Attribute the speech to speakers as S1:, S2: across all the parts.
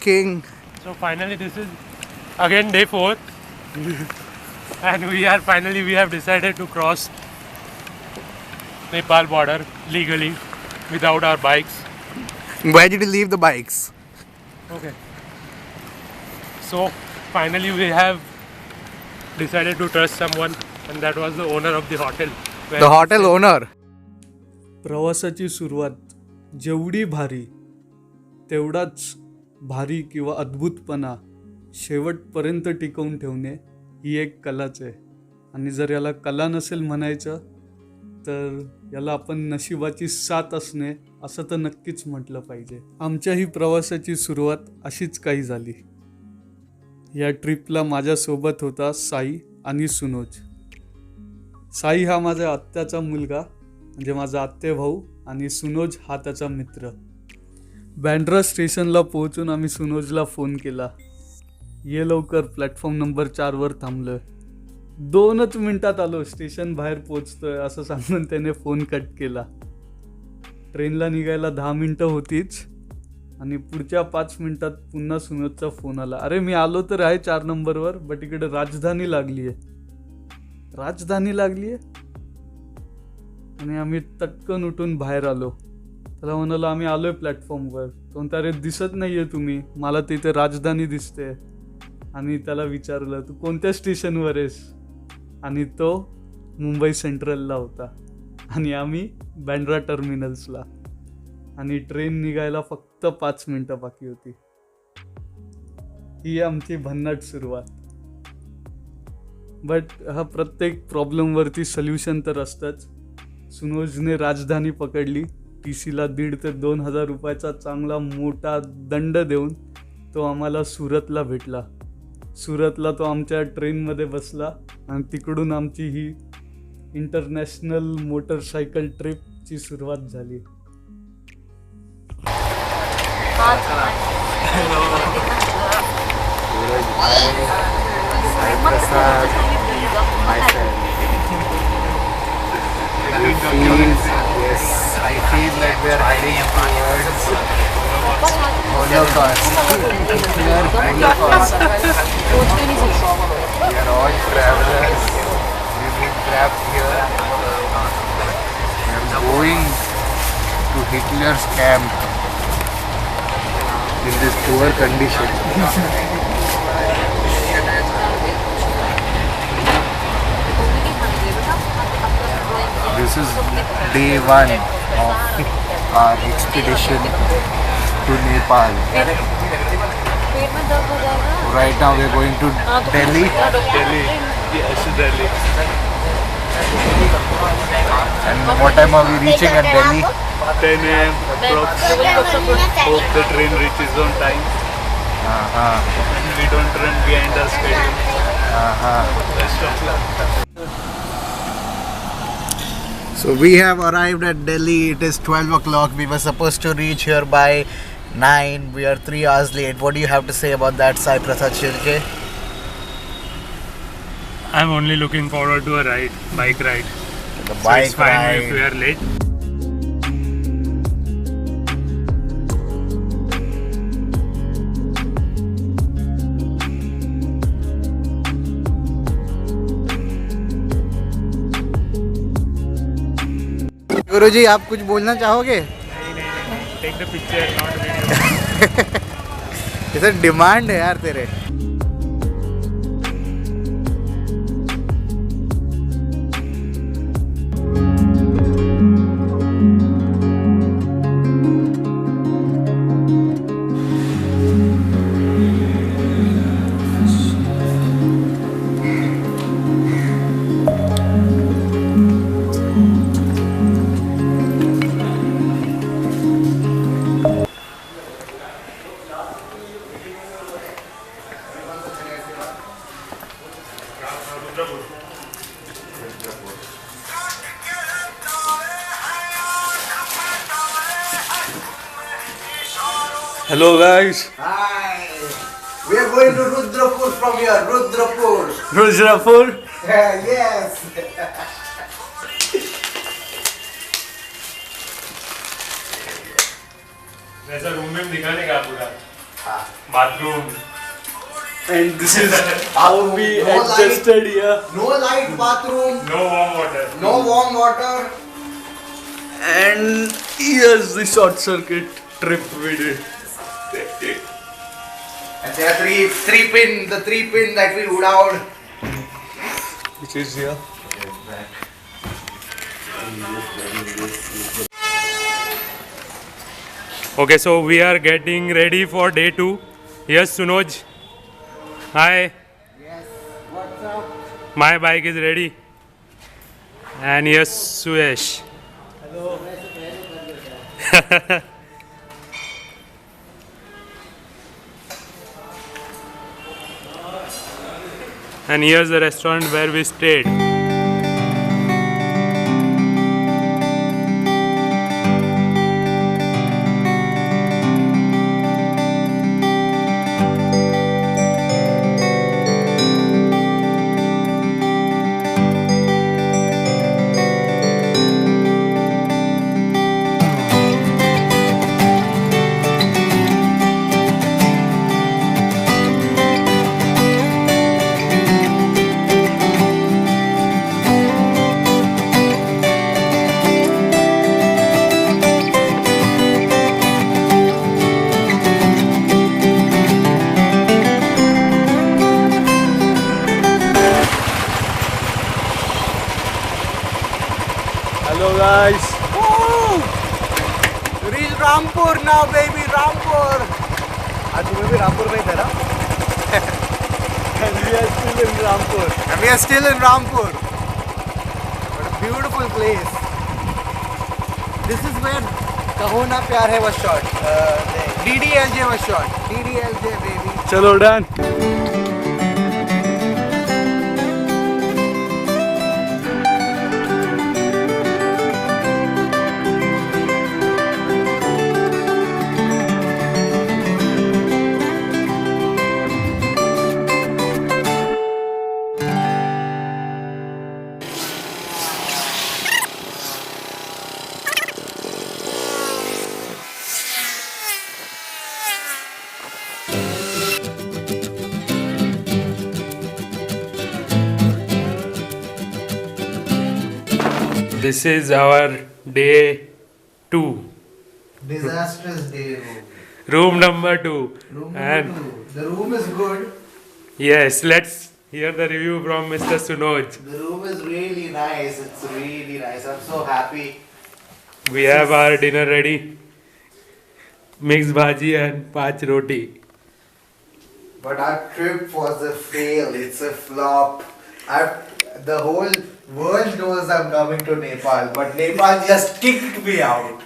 S1: king.
S2: So finally this is again day 4 and we have decided to cross Nepal border legally without our bikes.
S1: Where did you leave the bikes?
S2: Okay. So finally we have decided to trust someone, and that was the owner of the hotel.
S1: The hotel owner.
S3: प्रवासाची सुरुवात जेवढी भारी तेवढाच भारी किंवा अद्भुतपणा शेवटपर्यंत टिकवून ठेवणे ही एक कलाच आहे. आणि जर याला कला नसेल म्हणायचं तर याला आपण नशिबाची साथ असणे असं तर नक्कीच म्हटलं पाहिजे. आमच्याही प्रवासाची सुरुवात अशीच काही झाली. या ट्रिपला माझ्यासोबत होता साई आणि सुनोज. साई हा माझ्या आत्याचा मुलगा म्हणजे माझा आत्ते भाऊ आणि सुनोज हा त्याचा मित्र. बँड्रा स्टेशनला पोहोचून आम्ही सुनोजला फोन केला, ये लवकर प्लॅटफॉर्म नंबर 4वर थांबलोय. 2च मिनिटात आलो, स्टेशन बाहेर पोचतोय असं सांगून त्याने फोन कट केला. ट्रेनला निघायला 10 मिनटं होतीच आणि पुढच्या 5 मिनिटात पुन्हा सुनोजचा फोन आला, अरे मी आलो तर आहे 4 नंबरवर, बट इकडे राजधानी लागली आहे. राजधानी लागली आहे आणि आम्ही तटकन उठून बाहेर आलो. त्याला म्हणालो आम्ही आलोय प्लॅटफॉर्मवर. तो म्हणता अरे दिसत नाही आहे तुम्ही, मला तिथे राजधानी दिसते. आणि त्याला विचारलं तू कोणत्या स्टेशनवर आहेस, आणि तो मुंबई सेंट्रलला होता आणि आम्ही बँड्रा टर्मिनल्सला. आणि ट्रेन निघायला फक्त 5 मिनटं बाकी होती. ही आमची भन्नाट सुरुवात. बट हा प्रत्येक प्रॉब्लेमवरती सोल्युशन तर असतंच. सुनोजने राजधानी पकडली. TCला 1,500 ते 2,000 रुपयाचा चांगला मोठा दंड देऊन तो आम्हाला सुरतला भेटला. सुरतला तो आमच्या ट्रेनमध्ये बसला आणि तिकडून आमची ही इंटरनॅशनल मोटरसायकल ट्रिपची सुरुवात झाली.
S1: I feel like we are heading towards Holocaust. Holocaust. We are all travelers. We've been trapped here. We are going to Hitler's camp in this poor condition. This is day 1 of our expedition to Nepal. Right now we are going to Delhi.
S2: Yes, Delhi.
S1: And what time are we reaching at Delhi?
S2: 10 a.m. approx. Hope the train reaches on time. And we don't run behind our schedule. Best of luck.
S1: So we have arrived at Delhi. It is 12 o'clock. We were supposed to reach here by 9. We are 3 hours late. What do you have to say about that, Sai Prasad Shirke?
S2: I'm only looking forward to a ride, bike ride.
S1: The
S2: So
S1: bike
S2: it's fine
S1: ride.
S2: if we are late.
S1: गुरुजी आप कुछ बोलना चाहोगे?
S2: नहीं, take the picture, not video.
S1: ये sir demand है यार तेरे.
S3: Hello guys.
S1: Hi. We are going to Rudrapur from here. Rudrapur.
S3: Rudrapur.
S1: Yes.
S2: वैसा रूम में दिखाने का पूरा Bathroom.
S3: And this is how we
S1: No light.
S3: adjusted here.
S1: No light bathroom,
S2: No warm water.
S1: no warm water.
S3: And here's the short circuit trip we did.
S1: And there are three pin, the 3 pin that we would out.
S3: Which is here.
S2: Okay, so we are getting ready for day 2. Yes, Sunoj. Hi.
S1: Yes, what's up?
S2: My bike is ready. And yes, Suyesh. And here's the restaurant where we stayed.
S3: Hello guys.
S1: Reach Rampur now, baby, Rampur. आज तुम्हें भी रामपुर में ही था ना?
S3: And we are still in Rampur.
S1: And we are still in Rampur. What a beautiful place. This is where Kaho Na Pyar Hai was shot. DDLJ was shot. DDLJ, baby.
S3: Chalo, done.
S2: This is our day 2.
S1: Disastrous day room.
S2: Room number 2.
S1: Room
S2: And
S1: number 2. The room is good.
S2: yes, let's hear the review from Mr. Sunoj.
S1: The room is really nice. It's really nice. I'm so happy.
S2: We have our dinner ready. Mixed bhaji and 5 roti.
S1: But our trip was a fail. It's a flop. The whole world knows I'm coming to Nepal, but Nepal just kicked me out.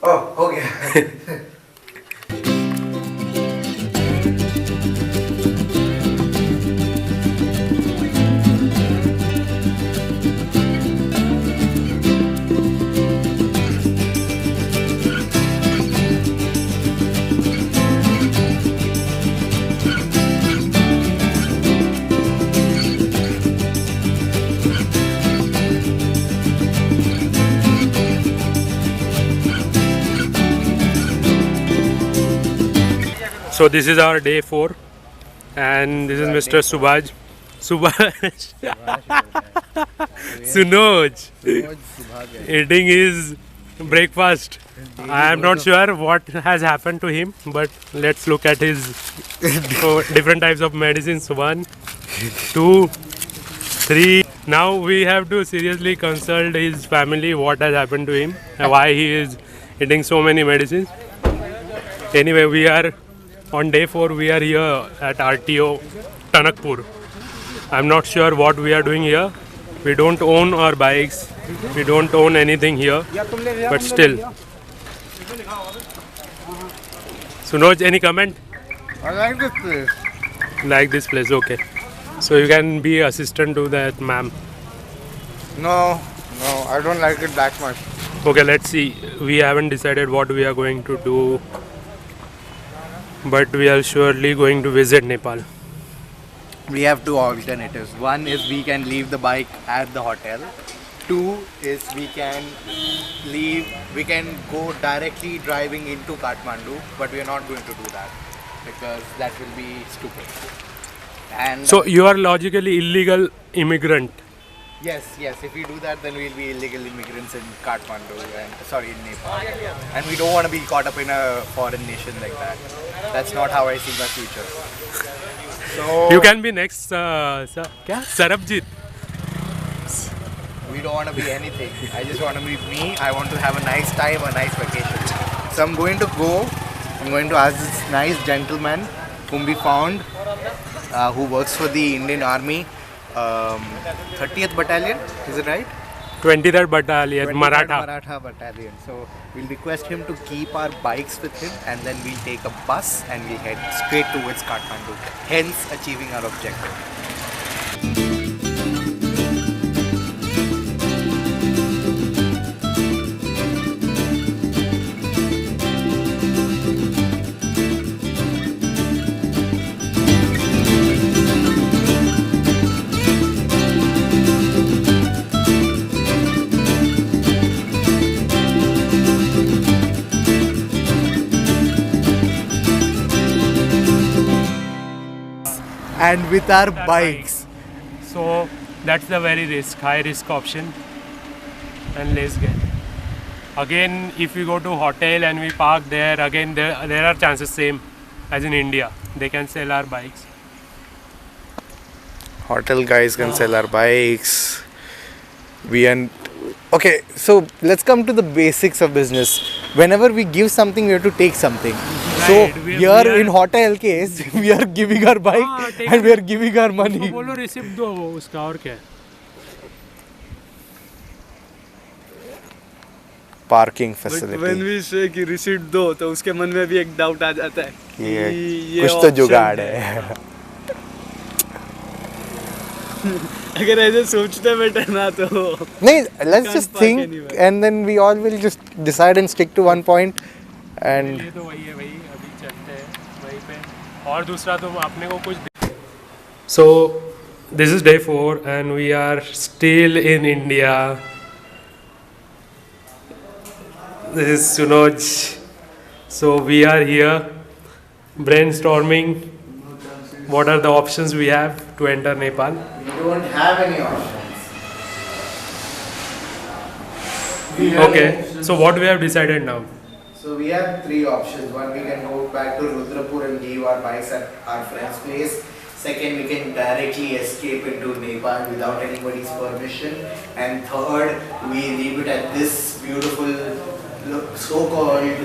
S1: Oh, okay.
S2: So this is our day 4 and this is Mr. Subhaj. Sunoj eating his breakfast. I am not sure what has happened to him, but let's look at his different types of medicines. 1, 2, 3. Now we have to seriously consult his family what has happened to him and why he is eating so many medicines. Anyway, we are on day 4. We are here at RTO Tanakpur. I'm not sure what we are doing here. We don't own our bikes. We don't own anything here. But still. Sunoj, any comment?
S1: I like this place.
S2: Like this place, okay. So you can be assistant to that ma'am.
S1: No, I don't like it that much.
S2: Okay, let's see. We haven't decided what we are going to do. But we are surely going to visit Nepal.
S1: We have two alternatives. One is we can leave the bike at the hotel, do is we can go directly driving into Kathmandu, but we are not going to do that because that will be stupid. And
S2: So you are logically illegal immigrant.
S1: yes, if we do that, then we'll be illegal immigrants in Kathmandu in Nepal. And we don't want to be caught up in a foreign nation like that. That's not how I see my future. So
S2: You can be next. Sarabjit.
S1: we don't want to be anything. I just want to be me. I want to have a nice time, a nice vacation. So I'm going to ask this nice gentleman whom we found, who works for the Indian Army, 30th Battalion, is it right?
S2: 23rd Battalion,
S1: 23rd
S2: Maratha.
S1: Maratha Battalion. So we'll request him to keep our bikes with him, and then we'll take a bus and we'll head straight towards Kathmandu, hence achieving our objective. And with our bikes.
S2: So that's the very high risk option. And let's get. Again, if we go to hotel and we park there, again there are chances same as in India. They can sell our bikes.
S1: Hotel guys can sell our bikes. Okay, so let's come to the basics of business. Whenever we give something, we have to take something.
S2: Right,
S1: So
S2: we
S1: here
S2: are-
S1: in hotel case, we are giving our bike
S2: take
S1: and we are giving our money.
S2: तो बोलो receipt दो उसका और क्या है?
S1: Parking
S3: but when
S1: facility.
S3: We say कि receipt दो तो उसके मन में भी एक डाउट आ जाता है कि
S1: ये कुछ तो
S3: option
S1: जुगाड़ है.
S3: अगर ऐसे सोचते बैठे ना तो
S1: नहीं, let's
S3: Can't
S1: just
S3: park
S1: think
S3: anywhere.
S1: and then we all will just decide and stick to one point. And
S2: ये तो वही है भाई, अभी चलते हैं वहीं पे और दूसरा तो अपने को कुछ. So this is day 4 and we are still in India. This is Sunoj. So we are here brainstorming what are the options we have to enter Nepal.
S1: we don't have any options.
S2: Okay, so what we have decided now?
S1: So we have 3 options. One, we can go back to Rudrapur and leave our bikes at our friend's place. Second, we can directly escape into Nepal without anybody's permission. And third, we leave it at this beautiful so-called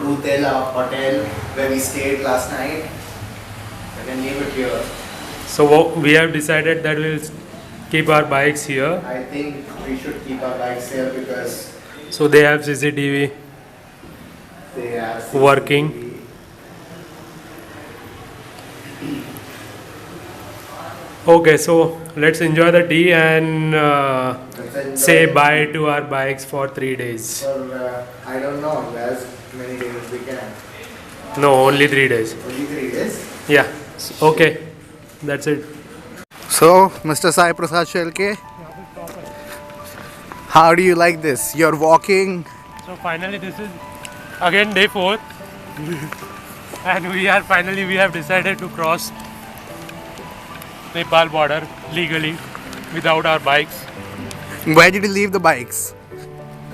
S1: Rutela Hotel where we stayed last night. We can leave it here.
S2: So what we have decided that we'll keep our bikes here.
S1: I think we should keep our bikes here because
S2: So they have CCTV.
S1: they are
S2: Working. Okay, so let's enjoy the tea and say bye to our bikes for 3 days.
S1: For, I don't know, as many days as we can.
S2: No, only 3 days.
S1: Only 3 days.
S2: Yeah. Okay. That's it.
S1: So, Mr. Sai Prasad Shelke, how do you like this? You're walking.
S2: So finally this is again day 4 and we have decided to cross Nepal border legally without our bikes.
S1: Where did you leave the bikes?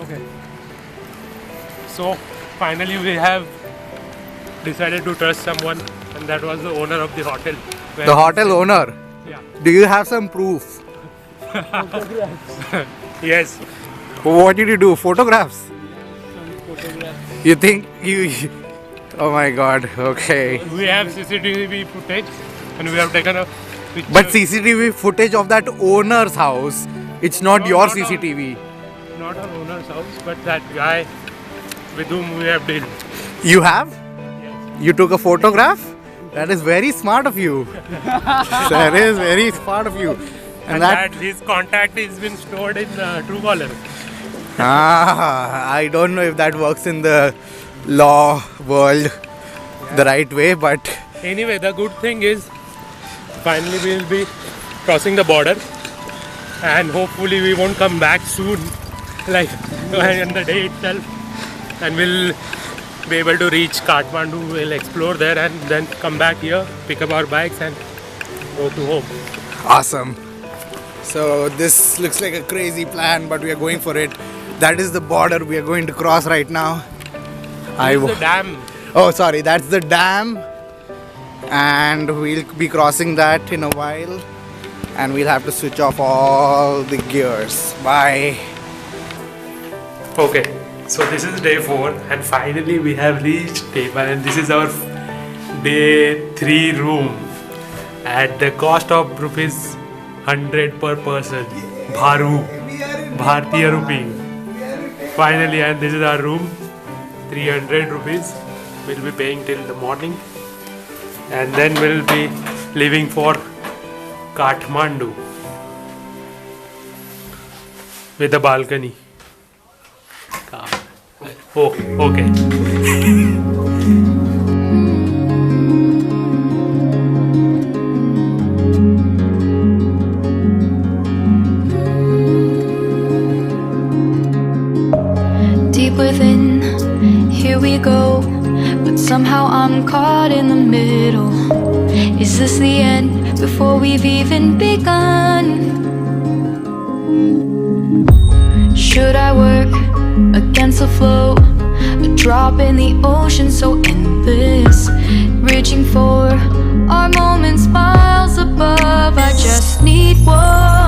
S2: Okay. So finally we have decided to trust someone and that was the owner of the hotel. where
S1: The
S2: we
S1: hotel
S2: stayed.
S1: owner.
S2: Yeah.
S1: Do you have some proof?
S2: Yes.
S1: What did you do? Photographs? You think you... Oh my god, okay.
S2: We have CCTV footage and we have taken a picture.
S1: But CCTV footage of that owner's house, it's not
S2: No,
S1: your
S2: not our-
S1: CCTV.
S2: Not our owner's house but that guy with whom we have dealt.
S1: You have?
S2: Yes.
S1: You took a photograph? That is very smart of you. That is very smart of you.
S2: And that his contact is been stored in Truecaller.
S1: I don't know if that works in the law world the right way, but
S2: Anyway, the good thing is finally we will be crossing the border and hopefully we won't come back soon, like on the day itself, and we'll be able to reach Kathmandu. We'll explore there and then come back here, pick up our bikes and go to home.
S1: Awesome. So this looks like a crazy plan, but we are going for it. That is the border we are going to cross right now.
S2: This is the dam.
S1: Oh, sorry, that's the dam, and we'll be crossing that in a while, and we'll have to switch off all the gears. Bye.
S2: Okay, so this is day 4 and finally we have reached day 5 and this is our day 3 room at the cost of rupees 100 per person. Bharu, Bhartiya rupee. Finally, and this is our room, 300 rupees. We'll be paying till the morning and then we'll be leaving for Kathmandu with a balcony. Oh, okay.
S4: Deep within, here we go. But somehow I'm caught in the middle. Is this the end before we've even begun? Should I work against the flow? A drop in the ocean so endless, reaching for our moments miles above. I just need one.